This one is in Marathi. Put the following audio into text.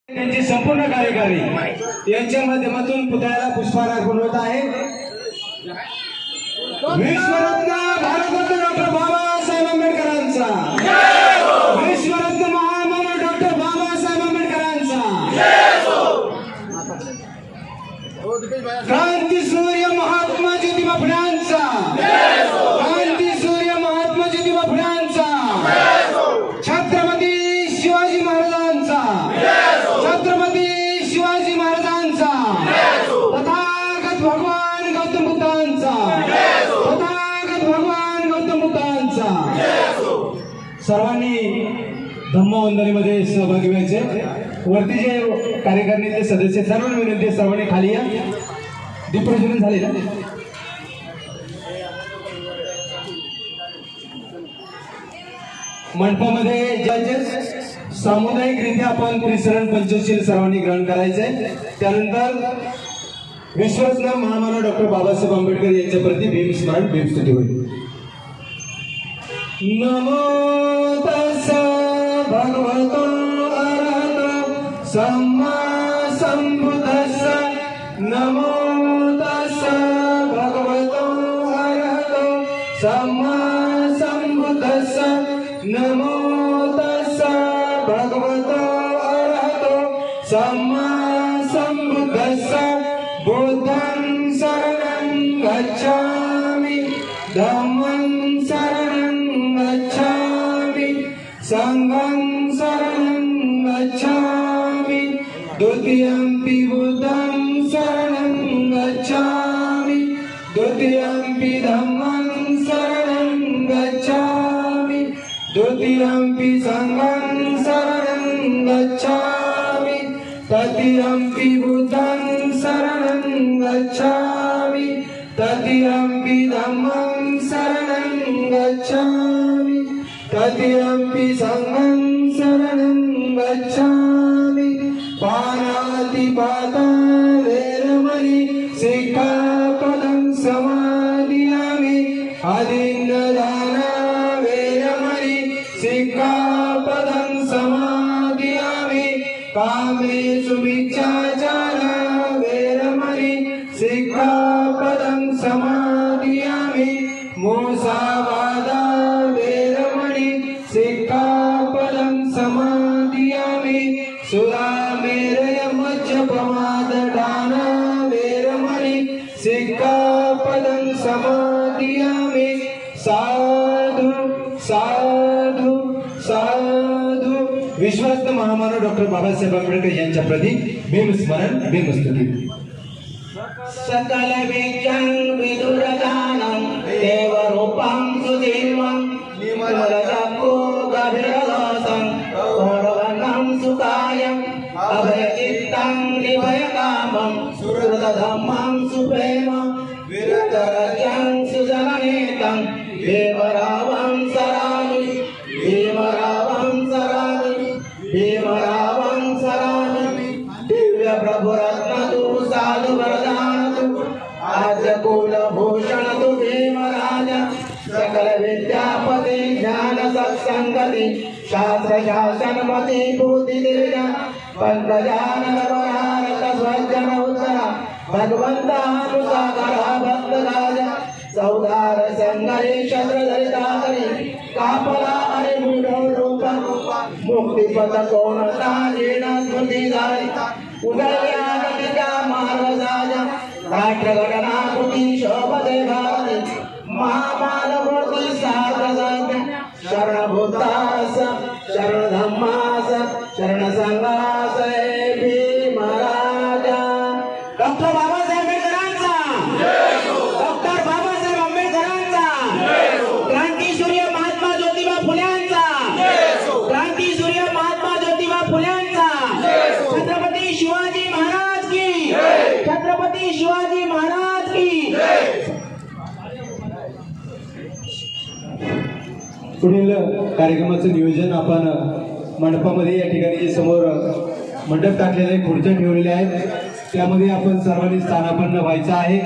त्यांची संपूर्ण कार्यकारी यांच्या माध्यमातून पुतळ्याला पुष्पहार अर्पण होत आहे। विश्वरत्न भारतरत्न डॉक्टर बाबासाहेब आंबेडकरांचा जय हो। विश्वरत्न महामानव डॉक्टर बाबासाहेब आंबेडकरांचा जय हो। क्रांती सूर्य महात्मा ज्योतिबा फुल्यांचा जय हो। क्रांती सूर्य महात्मा ज्योतिबा फुल्यांचा जय हो। छत्रपती शिवाजी महाराजांचा जय हो। छत्रपती शिवाजी महाराजांचा जय हो। तथागत भगवान गौतम बुद्धांचा जय हो। तथागत भगवान गौतम बुद्धांचा जय हो। सर्वांनी धम्मवंदनेमध्ये सहभागी व्हायचे। वरती जे कार्यकारिणीचे सदस्य सर्वांना विनंती आहे, सर्वांनी खाली या। दीपप्रज्वलन झाले ना? मंडपामध्ये जजेस सामुदायिकरित्या आपण त्रिशरण पंचशील सर्वांनी ग्रहण करायचे। त्यानंतर विश्वरत्न महामानव डॉक्टर बाबासाहेब आंबेडकर यांच्या प्रति भीमस्मरण भीमस्तुती होईल। नमो तस्स भगवतो अरहतो सम्मा संबुद्धस्स। नमो तस्स भगवतो अरहतो सम्मा संबुद्धस्स। नमो तस्स भगवतो अरहतो सम्मा संबुद्धस्स। बुद्धं शरणं गच्छामि धम्मं शरणं गच्छामि संघं शरणं गच्छामि द्वितीयंपि बुद्धं शरणं गच्छामि द्वितीयंपि धम्मं शरणं गच्छामि द्वितीयंपि संघं शरणं गच्छामि तृतीयंपि बुद्धं शरणं गच्छामि तृतीयंपि धम्मं शरणं गच्छामि तृतीयंपि संघं शरणं गच्छामि। पाणातिपाता वेरमणि सिक्खापदं समादियामि। आदिन्नदाना वेरमणि सिक्खापदं समादियामि। कामेषु मिच्छाचारा वेरमणि सिक्खापदं समादियामि। मुसावादा वेरमणि सिक्खापदं समादियामि। सुरामेरय मज्जपमाददाना वेरमणि सिक्खापदं समादियामि। साधु साधु साधु। विश्वरत्न महामानव डॉक्टर बाबासाहेब आंबेडकर यांच्या प्रति भीमस्मरण भीमस्तुती। सकल विद्यं विदुरदानं देवरूपं सुदेवं निर्मलचक्षु गभीरदोषं गौरवनं सुकायं अभयचित्तं निर्भयकामं सुहृदधम्मं सुप्रेमं विरतरजं सुजननेतं भीमरावं सरामि भीमरावं सरामि भीमरावं सरामि। दिव्य प्रभुरत्न तु साधु वरदान तु आद्य कुलभूषण तु भीमराज। सकल विद्यापति ज्ञान सत्संगति शास्त्र शासन मति बुद्धि दिव्य पंकजानन वरारक स्वजन उत्तरा भगवंता मुसागर भक्त राजा। सौदार संगरी शस्त्र धरिताकरी कापला अरे मूढ रूप मुक्तिपथ कोणता जीर्ण स्मृतिधारी। उदया नदीच्या महाराजा राष्ट्रघटना कृती शोभते भारती। महामानवमूर्ती साधना शरणभूतास शरणधम्मास शरणसंघास भीमराजा। डॉक्टर बाबासाहेब आंबेडकरांचा जय हो। डॉक्टर बाबासाहेब आंबेडकरांचा जय हो। क्रांती सूर्य महात्मा ज्योतिबा फुल्यांचा जय हो। क्रांती सूर्य महात्मा ज्योतिबा फुल्यांचा जय हो। छत्रपती शिवाजी महाराज की जय। छत्रपती शिवाजी महाराज की जय। पुढील कार्यक्रमाचं नियोजन आपण मंडपामध्ये या ठिकाणी समोर मंडप टाकलेले खुर्च्या ठेवलेल्या आहेत, त्यामध्ये आपण सर्वांनी स्थानापन्न व्हायचं आहे।